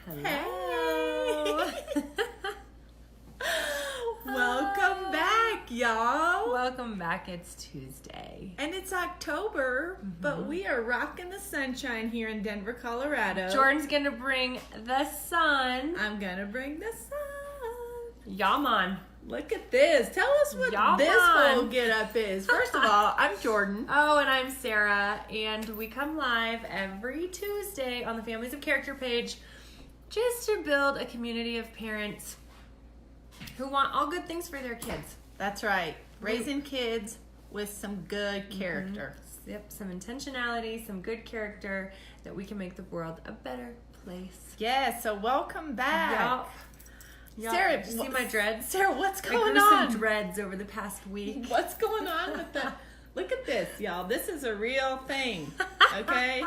Hello. Hey. Welcome back, y'all. Welcome back. It's Tuesday. And it's October, but we are rocking the sunshine here in Denver, Colorado. Jordan's going to bring the sun. I'm going to bring the sun. Yaman. Look at this. Tell us what this whole get up is. First of all, I'm Jordan. Oh, and I'm Sarah. And we come live every Tuesday on the Families of Character page just to build a community of parents who want all good things for their kids. That's right. Raising kids with some good character. Yep, some intentionality, some good character that we can make the world a better place. Yeah, so welcome back. Yep. Sarah, did you see my dreads? Sarah, what's I going grew on? some dreads over the past week. What's going on with that? Look at this, y'all. This is a real thing. Okay?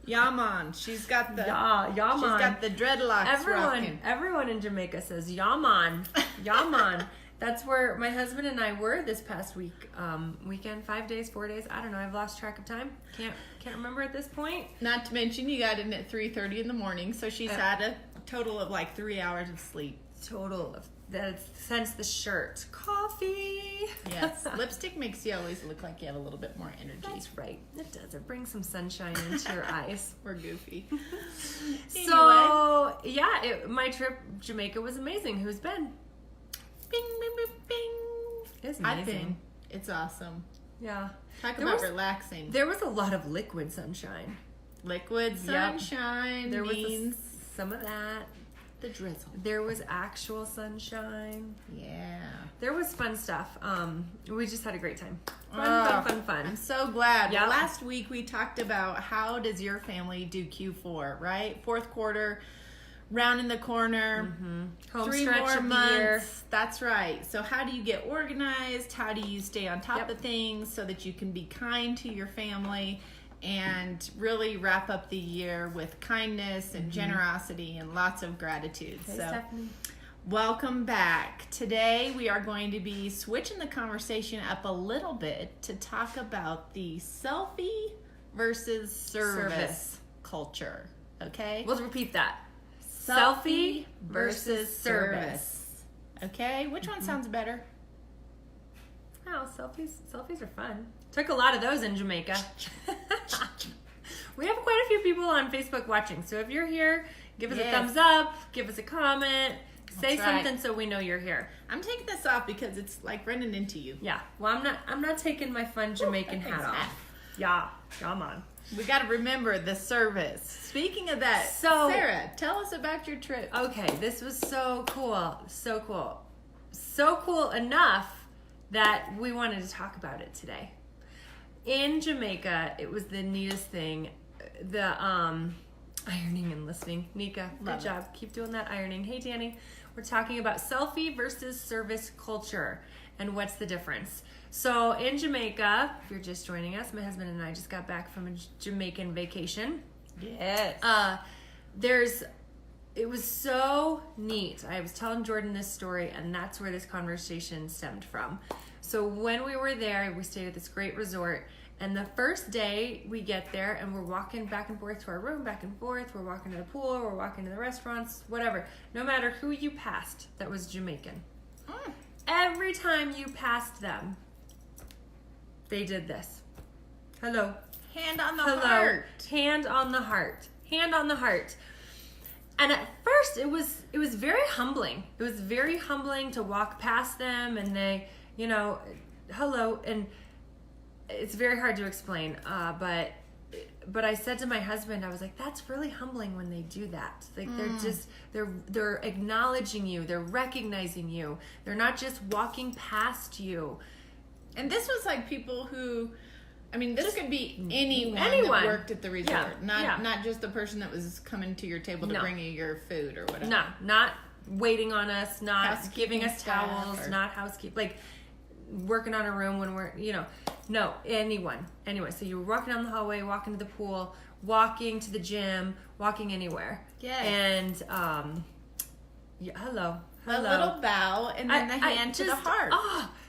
Yaman. She's got the Yaman. She's got the dreadlocks rocking. Everyone in Jamaica says Yaman. Yaman. That's where my husband and I were this past weekend, 5 days, 4 days. I don't know. I've lost track of time. Can't remember at this point. Not to mention you got in at 3:30 in the morning, so she's had a total of like 3 hours of sleep. Total of that since the shirt. Coffee. Yes. Lipstick makes you always look like you have a little bit more energy. That's right. It does. It brings some sunshine into your eyes. We're goofy. So, yeah, my trip to Jamaica was amazing. Who's been? Bing, bing, bing, bing. It's amazing. I've been. It's awesome. Yeah. Talk about relaxing. There was a lot of liquid sunshine. Liquid sunshine. There means was some of that. The drizzle. There was actual sunshine. Yeah. There was fun stuff. We just had a great time. Fun. I'm so glad. Yep. Last week we talked about how does your family do Q4, right? Fourth quarter, round in the corner, Home 3 stretch more of the months. year. That's right. So how do you get organized? How do you stay on top of things so that you can be kind to your family and really wrap up the year with kindness and generosity and lots of gratitude? Hey, so Stephanie. welcome back. Today we are going to be switching the conversation up a little bit to talk about the selfie versus service culture. Okay? We'll repeat that. Selfie versus service. Okay? Which one sounds better? Oh, selfies are fun. Took a lot of those in Jamaica. We have quite a few people on Facebook watching, so if you're here, give us a thumbs up, give us a comment, say something so we know you're here. I'm taking this off because it's like running into you. Yeah. Well, I'm not taking my fun Jamaican hat off. Yeah. Come on. We got to remember the service. Speaking of that, So- Sarah, tell us about your trip. Okay, this was so cool. So cool. So cool enough that we wanted to talk about it today. In Jamaica, it was the neatest thing. The ironing and listening. Nika, good job. Keep doing that ironing. Hey, Danny. We're talking about selfie versus service culture and what's the difference. So in Jamaica, if you're just joining us, my husband and I just got back from a Jamaican vacation. Yes. It was so neat. I was telling Jordan this story, and that's where this conversation stemmed from. So when we were there, we stayed at this great resort, and the first day we get there, and we're walking back and forth to our room, back and forth. We're walking to the pool, we're walking to the restaurants, whatever. No matter who you passed that was Jamaican. Every time you passed them, they did this. Hello. Hand on the Hello. heart. Hand on the heart. Hand on the heart. And at first, it was very humbling. It was very humbling to walk past them, and they, hello, and it's very hard to explain. But I said to my husband, I was like, that's really humbling when they do that. Like they're acknowledging you, they're recognizing you. They're not just walking past you. And this was like people who, this could be anyone that worked at the resort. Not just the person that was coming to your table to bring you your food or whatever. No, not waiting on us, not giving us towels, not housekeeping, like working on a room when we're, no, anyone. So you were walking down the hallway, walking to the pool, walking to the gym, walking anywhere. Yeah. And, hello. A little bow and then the hand to the heart.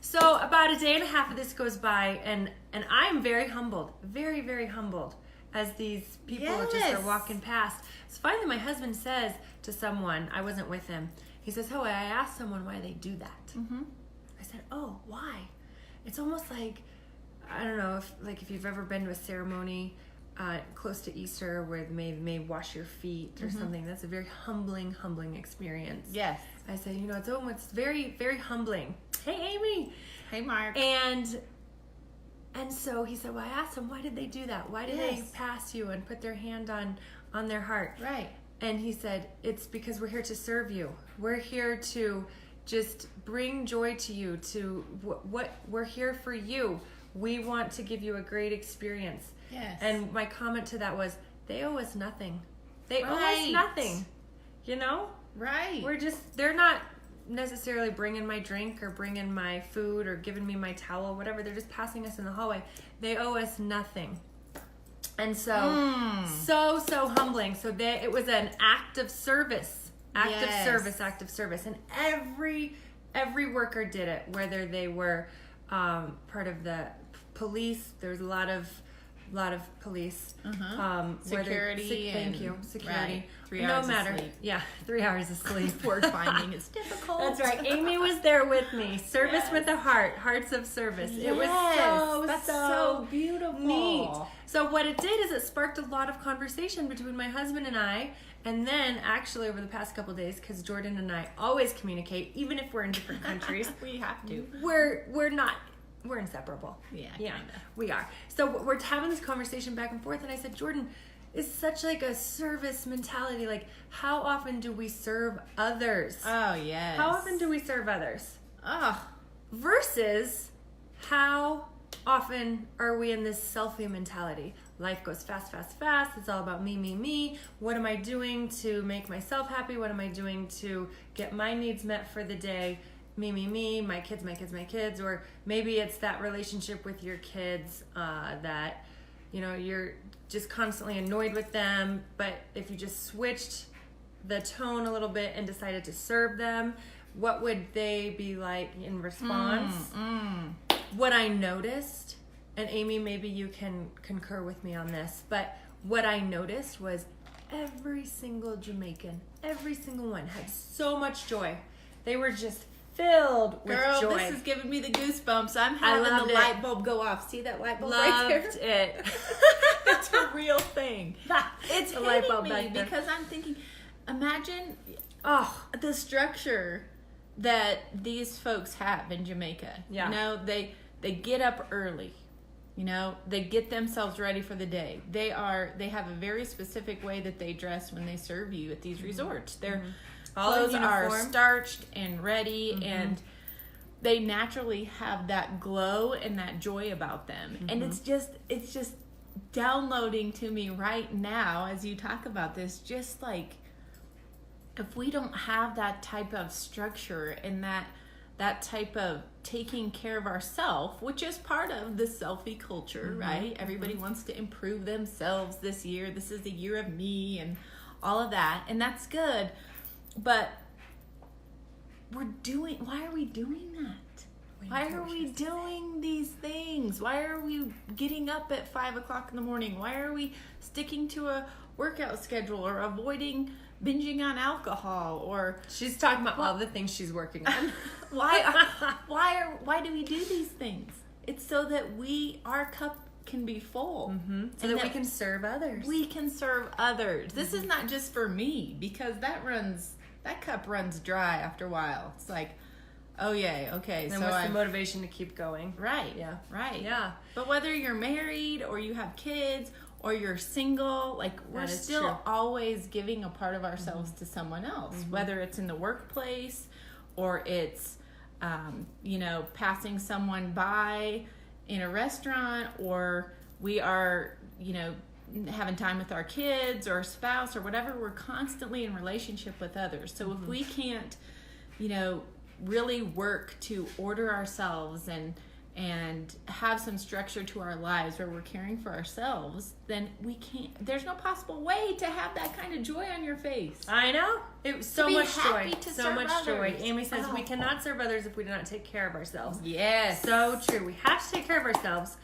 So about a day and a half of this goes by, and I am very humbled, very, very humbled as these people just are walking past. So finally my husband says to someone, I wasn't with him, he says, oh, I asked someone why they do that. Mm-hmm. I said, oh, why? It's almost like, I don't know, if you've ever been to a ceremony close to Easter where they may wash your feet or something. That's a very humbling experience. Yes. I said, it's very, very humbling. Hey, Amy. Hey, Mark. And so he said, well, I asked them, why did they do that? Why did they pass you and put their hand on their heart? Right. And he said, it's because we're here to serve you. We're here to just bring joy to you, to what we're here for you. We want to give you a great experience. Yes. And my comment to that was, they owe us nothing. They owe Right. us nothing. Right. They're not necessarily bringing my drink or bringing my food or giving me my towel, whatever. They're just passing us in the hallway. They owe us nothing. And so humbling. So it was an act of service. Act of service. And every worker did it, whether they were part of the police. There's a lot of police. Security. Thank you. Security. Right. 3 hours no matter. of sleep. Yeah, 3 hours of sleep. Word finding is difficult. That's right. Amy was there with me. Service with a heart. Hearts of service. Yes. It was That's so beautiful. Neat. So what it did is it sparked a lot of conversation between my husband and I. And then actually over the past couple of days, because Jordan and I always communicate, even if we're in different countries. We have to. We're inseparable. Yeah, kinda. kinda. We are. So we're having this conversation back and forth, and I said, Jordan, it's such like a service mentality. Like, how often do we serve others? Oh, yes. How often do we serve others? Oh. Versus how often are we in this selfie mentality? Life goes fast. It's all about me. What am I doing to make myself happy? What am I doing to get my needs met for the day? Me, my kids. Or maybe it's that relationship with your kids that, you're just constantly annoyed with them. But if you just switched the tone a little bit and decided to serve them, what would they be like in response? What I noticed, and Amy, maybe you can concur with me on this, but what I noticed was every single Jamaican, every single one had so much joy. They were just filled with joy. Girl, this is giving me the goosebumps. I'm having the light bulb go off. See that light bulb right there? Loved it. It's a real thing. It's a light bulb hitting me back there. because I'm thinking, imagine the structure that these folks have in Jamaica. Yeah. They get up early. They get themselves ready for the day. They have a very specific way that they dress when they serve you at these resorts. Their clothes are starched and ready, and they naturally have that glow and that joy about them. And it's just downloading to me right now as you talk about this, just like if we don't have that type of structure and that type of taking care of ourselves, which is part of the selfie culture, right? Everybody wants to improve themselves this year. This is the year of me and all of that. And that's good. But why are we doing that? Why are we doing these things? Why are we getting up at 5 o'clock in the morning? Why are we sticking to a workout schedule or avoiding binging on alcohol? Or she's talking about all the things she's working on. Why do we do these things? It's so that our cup can be full, so that we can serve others. We can serve others. This is not just for me, because that cup runs dry after a while. It's like, oh yeah, okay. And what's the motivation to keep going? Right. Yeah. Right. Yeah. But whether you're married or you have kids or you're single, like we're still always giving a part of ourselves to someone else, whether it's in the workplace or it's, passing someone by in a restaurant, or we are, having time with our kids or spouse or whatever. We're constantly in relationship with others. So if we can't, really work to order ourselves and have some structure to our lives where we're caring for ourselves, then there's no possible way to have that kind of joy on your face. I know. It was so much joy. So much joy. Amy says we cannot serve others if we do not take care of ourselves. Yes. So true. We have to take care of ourselves.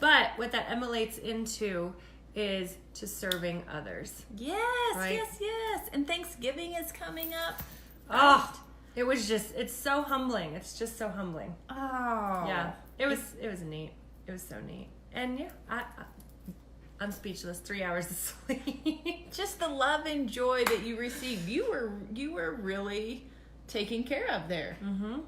But what that emulates into is to serving others. Yes, Right? yes. And Thanksgiving is coming up. Oh, it's so humbling. It's just so humbling. Oh. Yeah. It was neat. It was so neat. And yeah, I'm speechless. 3 hours of sleep. Just the love and joy that you received. You were really taken care of there. Mm-hmm.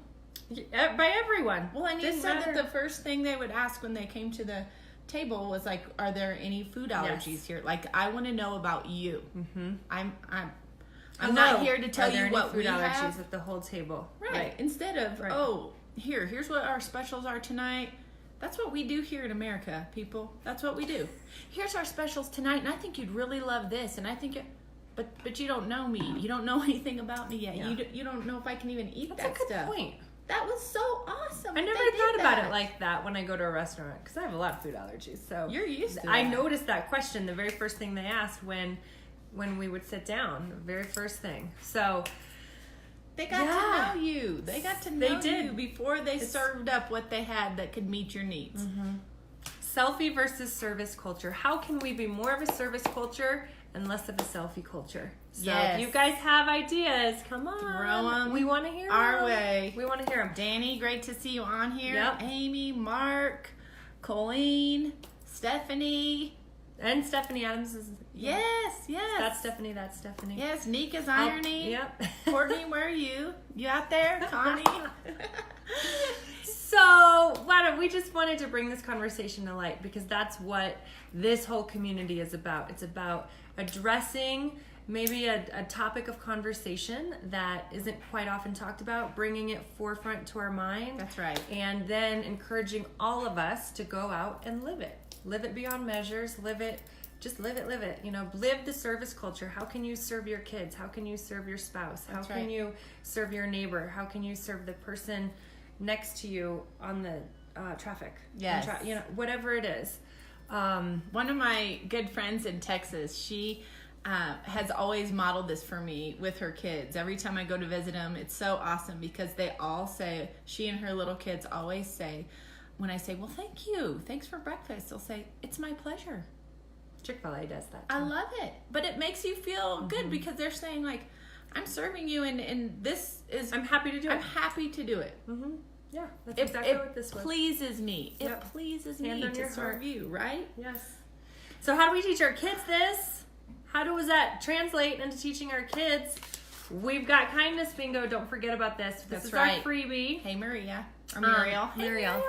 By everyone. Well, and you said that the first thing they would ask when they came to the table was like, "Are there any food allergies here?" Like, I want to know about you. Mm-hmm. I'm not here to tell you what food we allergies have at the whole table. Right. Instead of, here's what our specials are tonight. That's what we do here in America, people. That's what we do. Here's our specials tonight, and I think you'd really love this. And I think, but you don't know me. You don't know anything about me yet. Yeah. You don't know if I can even eat That's that a good stuff. point. That was so awesome. I never thought about it like that when I go to a restaurant because I have a lot of food allergies. So You're used to I that. noticed that question the very first thing they asked when we would sit down, the very first thing. So They got to know you. They got to know did. you before they served up what they had that could meet your needs. Mm-hmm. Selfie versus service culture. How can we be more of a service culture and less of a selfie culture? So if you guys have ideas, come on. Throw 'em we want to hear our them. way. We want to hear them. Danny, great to see you on here. Yep. Amy, Mark, Colleen, Stephanie. And Stephanie Adams is... Yes. That's Stephanie. Yes, Nika's ironing. Yep. Courtney, where are you? You out there? Connie? So, we just wanted to bring this conversation to light because that's what this whole community is about. It's about addressing maybe a topic of conversation that isn't quite often talked about, bringing it forefront to our mind. That's right. And then encouraging all of us to go out and live it. Live it beyond measures. Live it. Just live it. You know, live the service culture. How can you serve your kids? How can you serve your spouse? How can you serve your neighbor? How can you serve the person next to you on the traffic? Yes. Whatever it is. One of my good friends in Texas, she has always modeled this for me with her kids. Every time I go to visit them, it's so awesome because they all say, she and her little kids always say, when I say, well, thank you, thanks for breakfast, they'll say, it's my pleasure. Chick-fil-A does that too. I love it. But it makes you feel good because they're saying, like, I'm serving you and this is... I'm happy to do it. I'm happy to do it. Mm-hmm. Yeah, that's exactly what this was. It pleases me. Yep. It pleases Hand me on to your serve heart. you, right? Yes. So how do we teach our kids this? How does that translate into teaching our kids? We've got kindness bingo. Don't forget about this. This is right. our freebie. Hey, Maria. Or Muriel. Hey, Muriel.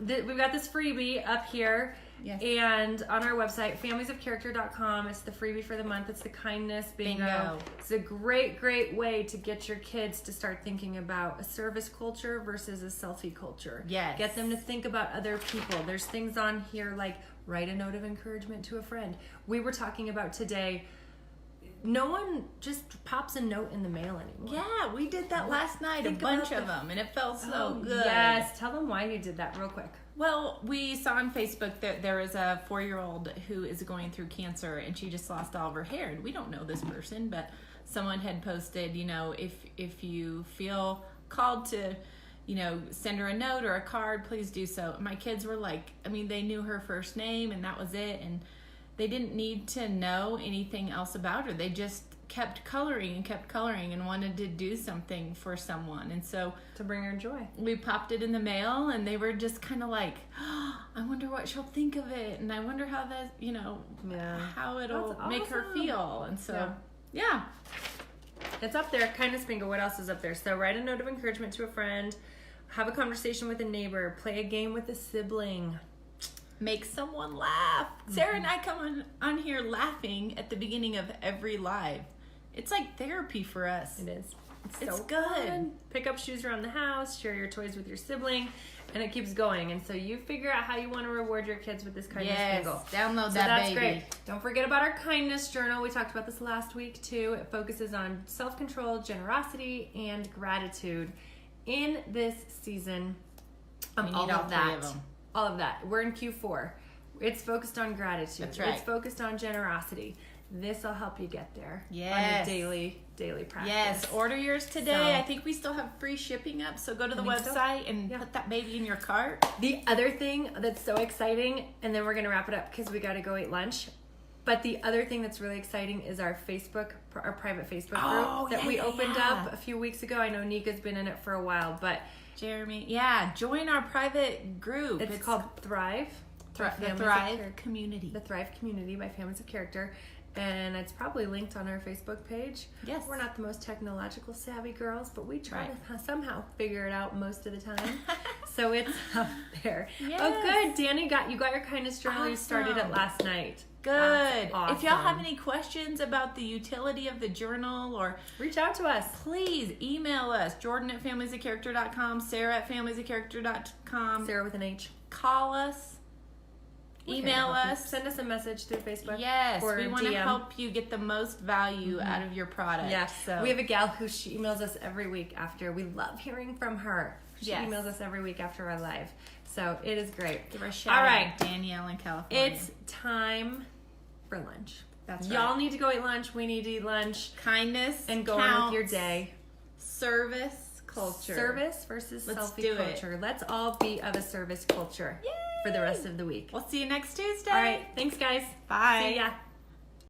We've got this freebie up here. Yes. And on our website, familiesofcharacter.com, it's the freebie for the month. It's the kindness bingo. It's a great, great way to get your kids to start thinking about a service culture versus a selfie culture. Yes. Get them to think about other people. There's things on here like write a note of encouragement to a friend. We were talking about today, no one just pops a note in the mail anymore. Yeah, we did that last night, a bunch of them, and it felt so good. Yes, tell them why you did that real quick. Well, we saw on Facebook that there is a 4-year-old who is going through cancer, and she just lost all of her hair. And we don't know this person, but someone had posted, if you feel called to, send her a note or a card, please do so. My kids were like, they knew her first name, and that was it, and they didn't need to know anything else about her. They just kept coloring and wanted to do something for someone. And so to bring her joy, we popped it in the mail, and they were just kind of like, oh, I wonder what she'll think of it. And I wonder how that, how it'll make her feel. And so, yeah. It's up there. Kindness bingo. What else is up there? So write a note of encouragement to a friend, have a conversation with a neighbor, play a game with a sibling. Make someone laugh. Sarah and I come on here laughing at the beginning of every live. It's like therapy for us. It is. It's so good. Fun. Pick up shoes around the house, share your toys with your sibling, and it keeps going. And so you figure out how you want to reward your kids with this kindness bingo. Download so that that's baby. Great. Don't forget about our kindness journal. We talked about this last week too. It focuses on self-control, generosity, and gratitude in this season. We need all all of 3 that. of them. All of that. We're in Q4. It's focused on gratitude. That's right. It's focused on generosity. this will help you get there. Yes. On a daily practice. Yes, order yours today. So- I think we still have free shipping up, so go to the I think so. website and Yeah. put that baby in your cart. The other thing that's so exciting, and then we're going to wrap it up because we got to go eat lunch. But the other thing that's really exciting is our private Facebook group that we opened up a few weeks ago. I know Nika's been in it for a while, but Jeremy, join our private group. it's called Thrive. The Families of Thrive Character. Community. The Thrive Community by Families of Character. And it's probably linked on our Facebook page. Yes. We're not the most technological savvy girls, but we try Right. to somehow figure it out most of the time. So it's up there. Yes. Oh, good. Danny, you got your kindness journal. You started it Awesome. last night. Good. That's awesome. If y'all have any questions about the utility of the journal, or reach out to us. please email us, Jordan@familiesofcharacter.com, Sarah@familiesofcharacter.com. Sarah with an H. Call us. Email us. Send us a message through Facebook. Yes, or we want to DM. help you get the most value out of your product. Yes. So We have a gal who she emails us every week after. We love hearing from her. She Yes. emails us every week after our live. So it is great. give her a shout All out, right. Danielle in California. It's time for lunch. That's Y'all right. need to go eat lunch. We need to eat lunch. Kindness And go on with your counts. day. Service culture. Service versus Let's selfie do it. culture. Let's all be of a service culture Yay! for the rest of the week. We'll see you next Tuesday. All right. Thanks, guys. Bye. See ya.